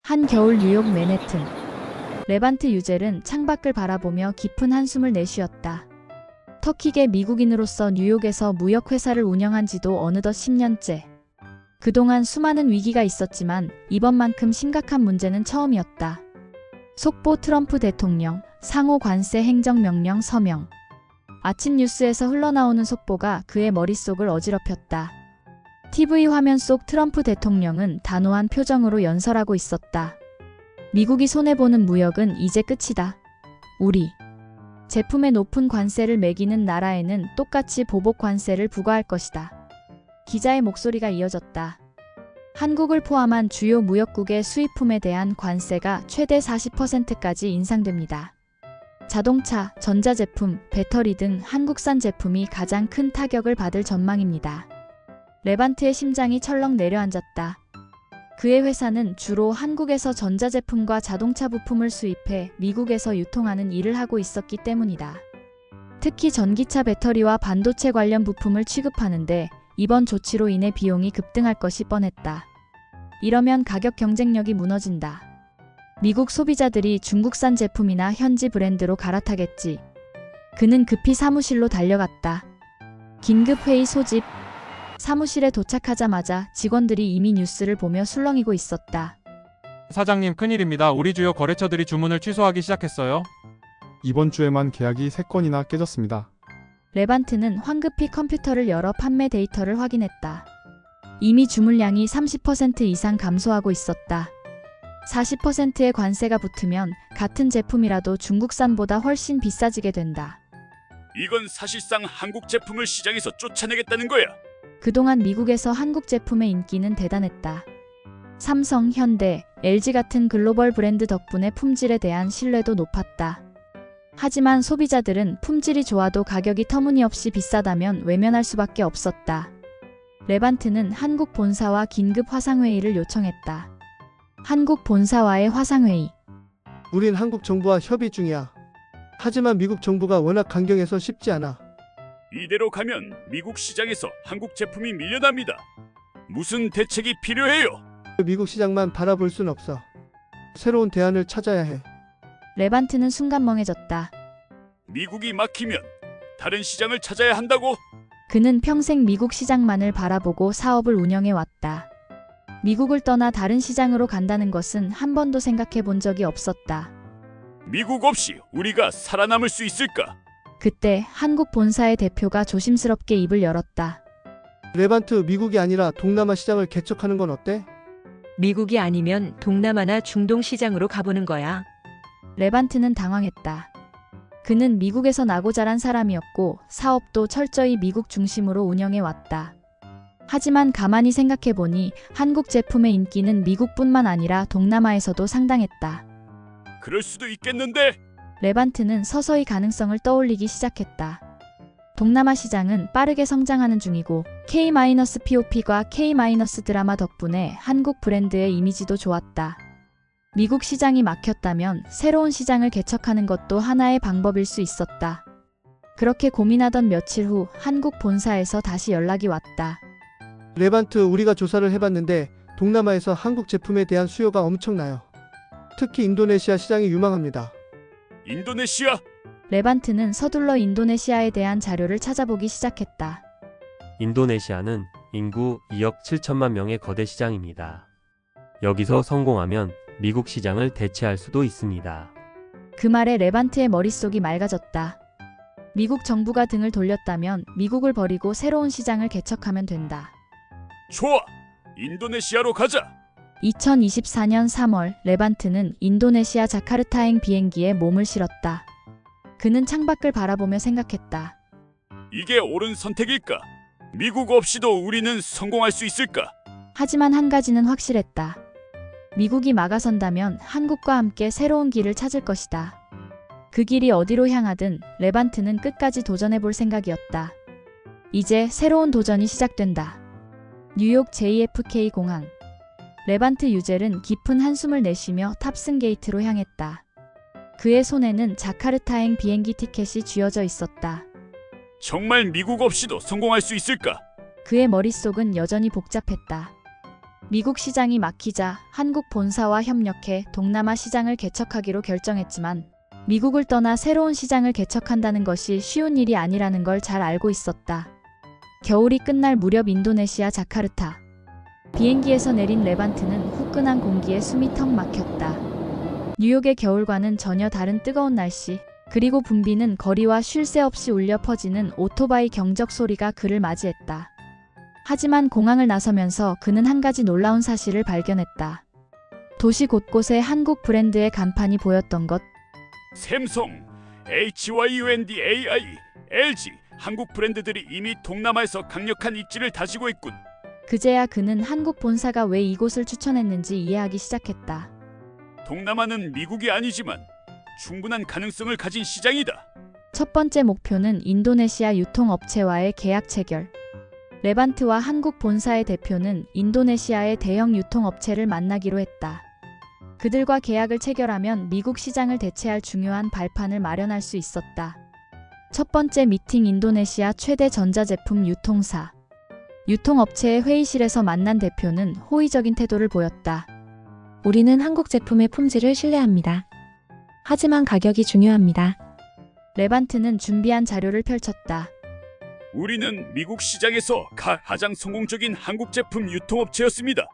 한겨울 뉴욕 맨해튼. 레반트 유젤은 창밖을 바라보며 깊은 한숨을 내쉬었다. 터키계 미국인으로서 뉴욕에서 무역회사를 운영한 지도 어느덧 10년째. 그동안 수많은 위기가 있었지만 이번만큼 심각한 문제는 처음이었다. 속보 트럼프 대통령, 상호 관세 행정명령 서명. 아침 뉴스에서 흘러나오는 속보가 그의 머릿속을 어지럽혔다. TV 화면 속 트럼프 대통령은 단호한 표정으로 연설하고 있었다. 미국이 손해보는 무역은 이제 끝이다. 우리 제품에 높은 관세를 매기는 나라에는 똑같이 보복 관세를 부과할 것이다. 기자의 목소리가 이어졌다. 한국을 포함한 주요 무역국의 수입품에 대한 관세가 최대 40%까지 인상됩니다. 자동차, 전자제품, 배터리 등 한국산 제품이 가장 큰 타격을 받을 전망입니다. 레반트의 심장이 철렁 내려앉았다. 그의 회사는 주로 한국에서 전자제품과 자동차 부품을 수입해 미국에서 유통하는 일을 하고 있었기 때문이다. 특히 전기차 배터리와 반도체 관련 부품을 취급하는데 이번 조치로 인해 비용이 급등할 것이 뻔했다. 이러면 가격 경쟁력이 무너진다. 미국 소비자들이 중국산 제품이나 현지 브랜드로 갈아타겠지. 그는 급히 사무실로 달려갔다. 긴급 회의 소집. 사무실에 도착하자마자 직원들이 이미 뉴스를 보며 술렁이고 있었다. 사장님, 큰일입니다. 우리 주요 거래처들이 주문을 취소하기 시작했어요. 이번 주에만 계약이 3건이나 깨졌습니다. 레반트는 황급히 컴퓨터를 열어 판매 데이터를 확인했다. 이미 주문량이 30% 이상 감소하고 있었다. 40%의 관세가 붙으면 같은 제품이라도 중국산보다 훨씬 비싸지게 된다. 이건 사실상 한국 제품을 시장에서 쫓아내겠다는 거야. 그동안 미국에서 한국 제품의 인기는 대단했다. 삼성, 현대, LG 같은 글로벌 브랜드 덕분에 품질에 대한 신뢰도 높았다. 하지만 소비자들은 품질이 좋아도 가격이 터무니없이 비싸다면 외면할 수밖에 없었다. 레반트는 한국 본사와 긴급 화상회의를 요청했다. 한국 본사와의 화상회의. 우린 한국 정부와 협의 중이야. 하지만 미국 정부가 워낙 강경해서 쉽지 않아. 이대로 가면 미국 시장에서 한국 제품이 밀려납니다. 무슨 대책이 필요해요? 미국 시장만 바라볼 순 없어. 새로운 대안을 찾아야 해. 레반트는 순간 멍해졌다. 미국이 막히면 다른 시장을 찾아야 한다고? 그는 평생 미국 시장만을 바라보고 사업을 운영해 왔다. 미국을 떠나 다른 시장으로 간다는 것은 한 번도 생각해 본 적이 없었다. 미국 없이 우리가 살아남을 수 있을까? 그때 한국 본사의 대표가 조심스럽게 입을 열었다. 레반트, 미국이 아니라 동남아 시장을 개척하는 건 어때? 미국이 아니면 동남아나 중동 시장으로 가보는 거야. 레반트는 당황했다. 그는 미국에서 나고 자란 사람이었고 사업도 철저히 미국 중심으로 운영해 왔다. 하지만 가만히 생각해보니 한국 제품의 인기는 미국뿐만 아니라 동남아에서도 상당했다. 그럴 수도 있겠는데? 레반트는 서서히 가능성을 떠올리기 시작했다. 동남아 시장은 빠르게 성장하는 중이고 K-POP과 K-드라마 덕분에 한국 브랜드의 이미지도 좋았다. 미국 시장이 막혔다면 새로운 시장을 개척하는 것도 하나의 방법일 수 있었다. 그렇게 고민하던 며칠 후 한국 본사에서 다시 연락이 왔다. 레반트, 우리가 조사를 해봤는데 동남아에서 한국 제품에 대한 수요가 엄청나요. 특히 인도네시아 시장이 유망합니다. 인도네시아? 레반트는 서둘러 인도네시아에 대한 자료를 찾아보기 시작했다. 인도네시아는 인구 2억 7천만 명의 거대 시장입니다. 여기서 성공하면 미국 시장을 대체할 수도 있습니다. 그 말에 레반트의 머릿속이 맑아졌다. 미국 정부가 등을 돌렸다면 미국을 버리고 새로운 시장을 개척하면 된다. 좋아! 인도네시아로 가자! 2024년 3월 레반트는 인도네시아 자카르타행 비행기에 몸을 실었다. 그는 창밖을 바라보며 생각했다. 이게 옳은 선택일까? 미국 없이도 우리는 성공할 수 있을까? 하지만 한 가지는 확실했다. 미국이 막아선다면 한국과 함께 새로운 길을 찾을 것이다. 그 길이 어디로 향하든 레반트는 끝까지 도전해볼 생각이었다. 이제 새로운 도전이 시작된다. 뉴욕 JFK 공항. 레반트 유젤은 깊은 한숨을 내쉬며 탑승 게이트로 향했다. 그의 손에는 자카르타행 비행기 티켓이 쥐어져 있었다. 정말 미국 없이도 성공할 수 있을까? 그의 머릿속은 여전히 복잡했다. 미국 시장이 막히자 한국 본사와 협력해 동남아 시장을 개척하기로 결정했지만 미국을 떠나 새로운 시장을 개척한다는 것이 쉬운 일이 아니라는 걸 잘 알고 있었다. 겨울이 끝날 무렵 인도네시아 자카르타. 비행기에서 내린 레반트는 후끈한 공기에 숨이 턱 막혔다. 뉴욕의 겨울과는 전혀 다른 뜨거운 날씨, 그리고 붐비는 거리와 쉴 새 없이 울려 퍼지는 오토바이 경적 소리가 그를 맞이했다. 하지만 공항을 나서면서 그는 한 가지 놀라운 사실을 발견했다. 도시 곳곳에 한국 브랜드의 간판이 보였던 것. 샘송, HYUNDAI, LG 한국 브랜드들이 이미 동남아에서 강력한 입지를 다지고 있군. 그제야 그는 한국 본사가 왜 이곳을 추천했는지 이해하기 시작했다. 동남아는 미국이 아니지만 충분한 가능성을 가진 시장이다. 첫 번째 목표는 인도네시아 유통업체와의 계약 체결. 레반트와 한국 본사의 대표는 인도네시아의 대형 유통업체를 만나기로 했다. 그들과 계약을 체결하면 미국 시장을 대체할 중요한 발판을 마련할 수 있었다. 첫 번째 미팅 인도네시아 최대 전자제품 유통사. 유통업체의 회의실에서 만난 대표는 호의적인 태도를 보였다. 우리는 한국 제품의 품질을 신뢰합니다. 하지만 가격이 중요합니다. 레반트는 준비한 자료를 펼쳤다. 우리는 미국 시장에서 가장 성공적인 한국 제품 유통업체였습니다.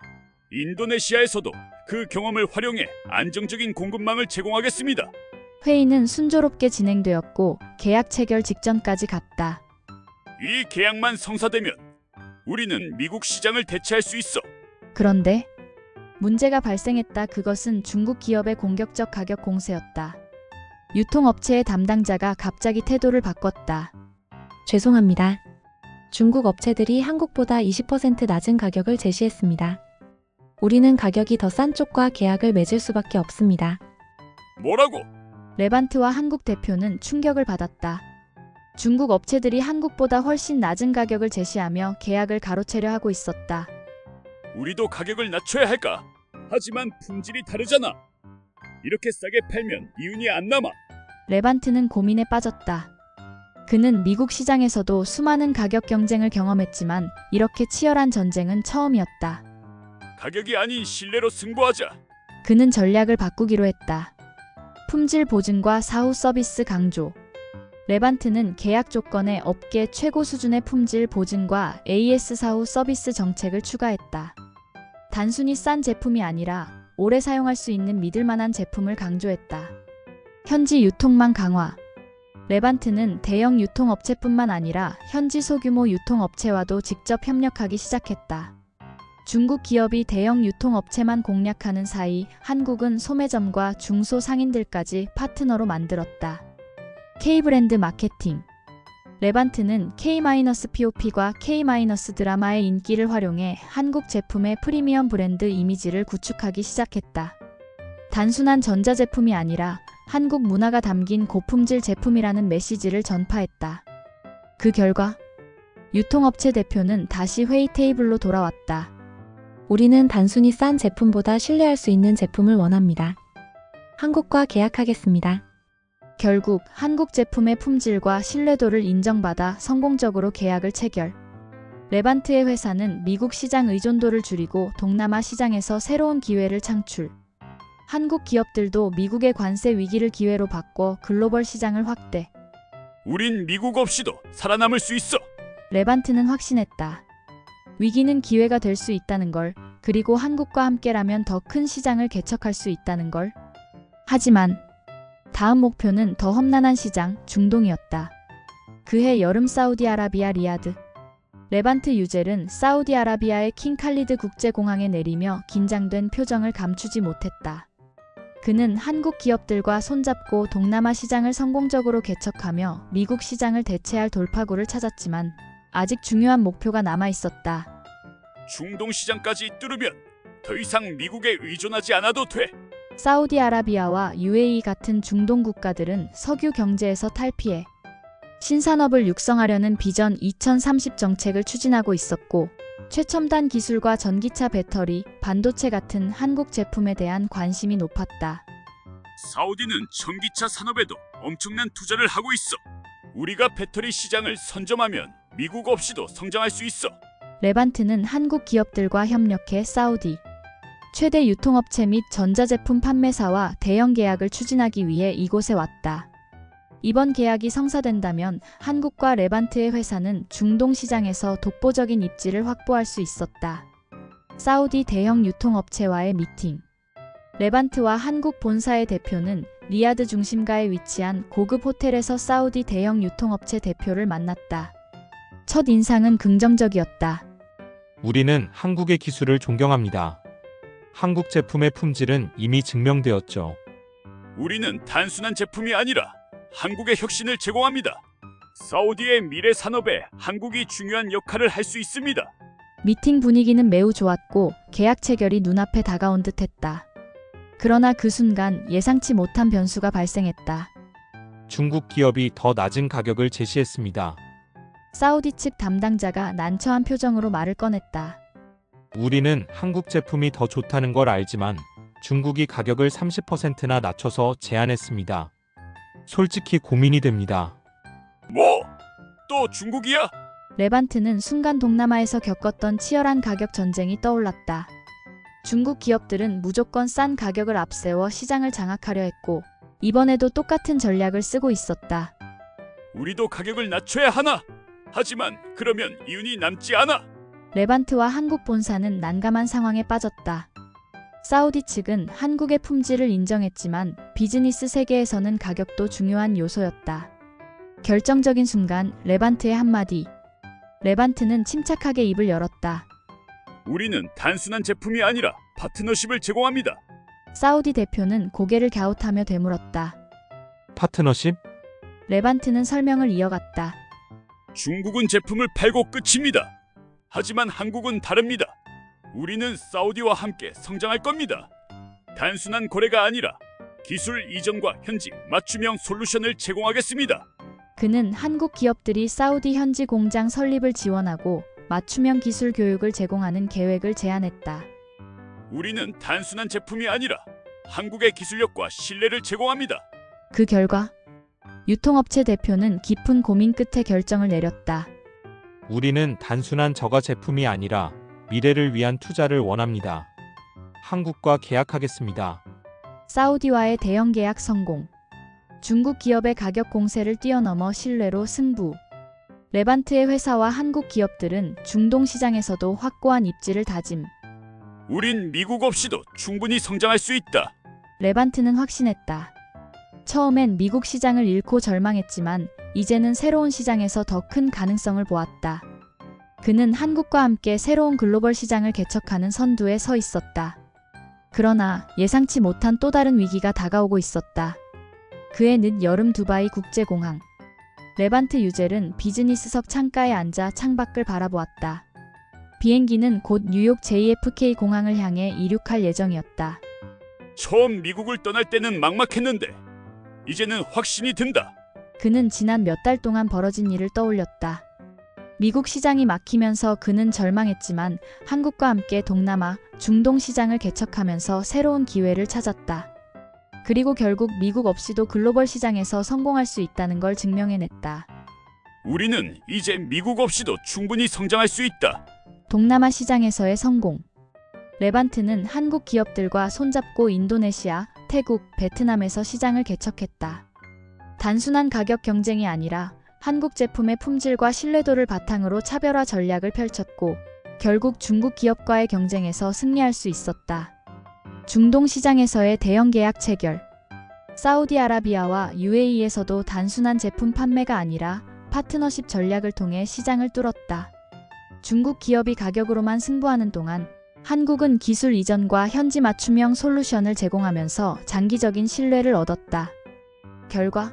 인도네시아에서도 그 경험을 활용해 안정적인 공급망을 제공하겠습니다. 회의는 순조롭게 진행되었고 계약 체결 직전까지 갔다. 이 계약만 성사되면 우리는 미국 시장을 대체할 수 있어. 그런데 문제가 발생했다. 그것은 중국 기업의 공격적 가격 공세였다. 유통업체의 담당자가 갑자기 태도를 바꿨다. 죄송합니다. 중국 업체들이 한국보다 20% 낮은 가격을 제시했습니다. 우리는 가격이 더 싼 쪽과 계약을 맺을 수밖에 없습니다. 뭐라고? 레반트와 한국 대표는 충격을 받았다. 중국 업체들이 한국보다 훨씬 낮은 가격을 제시하며 계약을 가로채려 하고 있었다. 우리도 가격을 낮춰야 할까? 하지만 품질이 다르잖아. 이렇게 싸게 팔면 이윤이 안 남아. 레반트는 고민에 빠졌다. 그는 미국 시장에서도 수많은 가격 경쟁을 경험했지만 이렇게 치열한 전쟁은 처음이었다. 가격이 아닌 신뢰로 승부하자. 그는 전략을 바꾸기로 했다. 품질 보증과 사후 서비스 강조. 레반트는 계약 조건에 업계 최고 수준의 품질 보증과 AS 사후 서비스 정책을 추가했다. 단순히 싼 제품이 아니라 오래 사용할 수 있는 믿을만한 제품을 강조했다. 현지 유통망 강화. 레반트는 대형 유통업체뿐만 아니라 현지 소규모 유통업체와도 직접 협력하기 시작했다. 중국 기업이 대형 유통업체만 공략하는 사이 한국은 소매점과 중소상인들까지 파트너로 만들었다. K브랜드 마케팅. 레반트는 K-POP과 K-드라마의 인기를 활용해 한국 제품의 프리미엄 브랜드 이미지를 구축하기 시작했다. 단순한 전자제품이 아니라 한국 문화가 담긴 고품질 제품이라는 메시지를 전파했다. 그 결과 유통업체 대표는 다시 회의 테이블로 돌아왔다. 우리는 단순히 싼 제품보다 신뢰할 수 있는 제품을 원합니다. 한국과 계약하겠습니다. 결국 한국 제품의 품질과 신뢰도를 인정받아 성공적으로 계약을 체결. 레반트의 회사는 미국 시장 의존도를 줄이고 동남아 시장에서 새로운 기회를 창출. 한국 기업들도 미국의 관세 위기를 기회로 바꿔 글로벌 시장을 확대. 우린 미국 없이도 살아남을 수 있어. 레반트는 확신했다. 위기는 기회가 될 수 있다는 걸, 그리고 한국과 함께라면 더 큰 시장을 개척할 수 있다는 걸. 하지만 다음 목표는 더 험난한 시장, 중동이었다. 그해 여름 사우디아라비아 리야드. 레반트 유젤은 사우디아라비아의 킹 칼리드 국제공항에 내리며 긴장된 표정을 감추지 못했다. 그는 한국 기업들과 손잡고 동남아 시장을 성공적으로 개척하며 미국 시장을 대체할 돌파구를 찾았지만 아직 중요한 목표가 남아 있었다. 중동 시장까지 뚫으면 더 이상 미국에 의존하지 않아도 돼. 사우디아라비아와 UAE 같은 중동 국가들은 석유 경제에서 탈피해 신산업을 육성하려는 비전 2030 정책을 추진하고 있었고, 최첨단 기술과 전기차 배터리, 반도체 같은 한국 제품에 대한 관심이 높았다. 사우디는 전기차 산업에도 엄청난 투자를 하고 있어. 우리가 배터리 시장을 선점하면 미국 없이도 성장할 수 있어. 레반트는 한국 기업들과 협력해 사우디 최대 유통업체 및 전자제품 판매사와 대형 계약을 추진하기 위해 이곳에 왔다. 이번 계약이 성사된다면 한국과 레반트의 회사는 중동 시장에서 독보적인 입지를 확보할 수 있었다. 사우디 대형 유통업체와의 미팅. 레반트와 한국 본사의 대표는 리야드 중심가에 위치한 고급 호텔에서 사우디 대형 유통업체 대표를 만났다. 첫 인상은 긍정적이었다. 우리는 한국의 기술을 존경합니다. 한국 제품의 품질은 이미 증명되었죠. 우리는 단순한 제품이 아니라 한국의 혁신을 제공합니다. 사우디의 미래 산업에 한국이 중요한 역할을 할 수 있습니다. 미팅 분위기는 매우 좋았고 계약 체결이 눈앞에 다가온 듯했다. 그러나 그 순간 예상치 못한 변수가 발생했다. 중국 기업이 더 낮은 가격을 제시했습니다. 사우디 측 담당자가 난처한 표정으로 말을 꺼냈다. 우리는 한국 제품이 더 좋다는 걸 알지만 중국이 가격을 30%나 낮춰서 제안했습니다. 솔직히 고민이 됩니다. 뭐? 또 중국이야? 레반트는 순간 동남아에서 겪었던 치열한 가격 전쟁이 떠올랐다. 중국 기업들은 무조건 싼 가격을 앞세워 시장을 장악하려 했고 이번에도 똑같은 전략을 쓰고 있었다. 우리도 가격을 낮춰야 하나? 하지만 그러면 이윤이 남지 않아. 레반트와 한국 본사는 난감한 상황에 빠졌다. 사우디 측은 한국의 품질을 인정했지만 비즈니스 세계에서는 가격도 중요한 요소였다. 결정적인 순간 레반트의 한마디. 레반트는 침착하게 입을 열었다. 우리는 단순한 제품이 아니라 파트너십을 제공합니다. 사우디 대표는 고개를 갸웃하며 되물었다. 파트너십? 레반트는 설명을 이어갔다. 중국은 제품을 팔고 끝입니다. 하지만 한국은 다릅니다. 우리는 사우디와 함께 성장할 겁니다. 단순한 거래가 아니라 기술 이전과 현지 맞춤형 솔루션을 제공하겠습니다. 그는 한국 기업들이 사우디 현지 공장 설립을 지원하고 맞춤형 기술 교육을 제공하는 계획을 제안했다. 우리는 단순한 제품이 아니라 한국의 기술력과 신뢰를 제공합니다. 그 결과 유통업체 대표는 깊은 고민 끝에 결정을 내렸다. 우리는 단순한 저가 제품이 아니라 미래를 위한 투자를 원합니다. 한국과 계약하겠습니다. 사우디와의 대형 계약 성공. 중국 기업의 가격 공세를 뛰어넘어 신뢰로 승부. 레반트의 회사와 한국 기업들은 중동 시장에서도 확고한 입지를 다짐. 우린 미국 없이도 충분히 성장할 수 있다. 레반트는 확신했다. 처음엔 미국 시장을 잃고 절망했지만 이제는 새로운 시장에서 더 큰 가능성을 보았다. 그는 한국과 함께 새로운 글로벌 시장을 개척하는 선두에 서 있었다. 그러나 예상치 못한 또 다른 위기가 다가오고 있었다. 그해 늦여름 두바이 국제공항. 레반트 유젤은 비즈니스석 창가에 앉아 창밖을 바라보았다. 비행기는 곧 뉴욕 JFK 공항을 향해 이륙할 예정이었다. 처음 미국을 떠날 때는 막막했는데 이제는 확신이 든다. 그는 지난 몇 달 동안 벌어진 일을 떠올렸다. 미국 시장이 막히면서 그는 절망했지만 한국과 함께 동남아, 중동 시장을 개척하면서 새로운 기회를 찾았다. 그리고 결국 미국 없이도 글로벌 시장에서 성공할 수 있다는 걸 증명해냈다. 우리는 이제 미국 없이도 충분히 성장할 수 있다. 동남아 시장에서의 성공. 레반트는 한국 기업들과 손잡고 인도네시아, 태국, 베트남에서 시장을 개척했다. 단순한 가격 경쟁이 아니라 한국 제품의 품질과 신뢰도를 바탕으로 차별화 전략을 펼쳤고 결국 중국 기업과의 경쟁에서 승리할 수 있었다. 중동 시장에서의 대형 계약 체결. 사우디아라비아와 UAE에서도 단순한 제품 판매가 아니라 파트너십 전략을 통해 시장을 뚫었다. 중국 기업이 가격으로만 승부하는 동안 한국은 기술 이전과 현지 맞춤형 솔루션을 제공하면서 장기적인 신뢰를 얻었다. 결과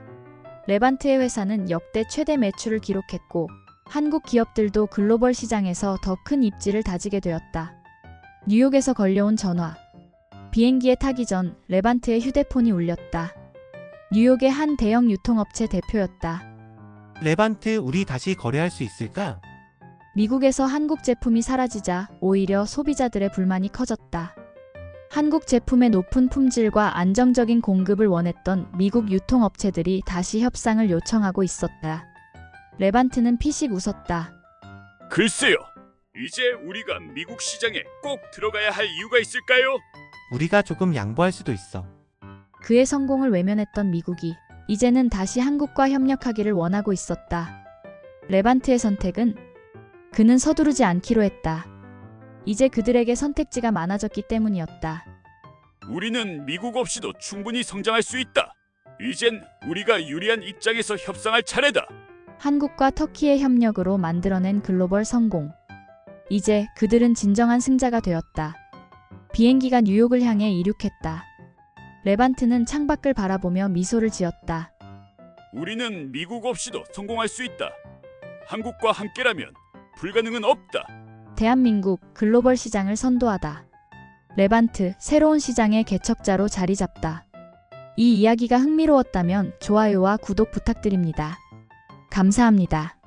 레반트의 회사는 역대 최대 매출을 기록했고 한국 기업들도 글로벌 시장에서 더 큰 입지를 다지게 되었다. 뉴욕에서 걸려온 전화. 비행기에 타기 전 레반트의 휴대폰이 울렸다. 뉴욕의 한 대형 유통업체 대표였다. 레반트 우리 다시 거래할 수 있을까? 미국에서 한국 제품이 사라지자 오히려 소비자들의 불만이 커졌다. 한국 제품의 높은 품질과 안정적인 공급을 원했던 미국 유통업체들이 다시 협상을 요청하고 있었다. 레반트는 피식 웃었다. 글쎄요. 이제 우리가 미국 시장에 꼭 들어가야 할 이유가 있을까요? 우리가 조금 양보할 수도 있어. 그의 성공을 외면했던 미국이 이제는 다시 한국과 협력하기를 원하고 있었다. 레반트의 선택은 그는 서두르지 않기로 했다. 이제 그들에게 선택지가 많아졌기 때문이었다. 우리는 미국 없이도 충분히 성장할 수 있다. 이젠 우리가 유리한 입장에서 협상할 차례다. 한국과 터키의 협력으로 만들어낸 글로벌 성공. 이제 그들은 진정한 승자가 되었다. 비행기가 뉴욕을 향해 이륙했다. 레반트는 창밖을 바라보며 미소를 지었다. 우리는 미국 없이도 성공할 수 있다. 한국과 함께라면 불가능은 없다. 대한민국 글로벌 시장을 선도하다. 레반트 새로운 시장의 개척자로 자리 잡다. 이 이야기가 흥미로웠다면 좋아요와 구독 부탁드립니다. 감사합니다.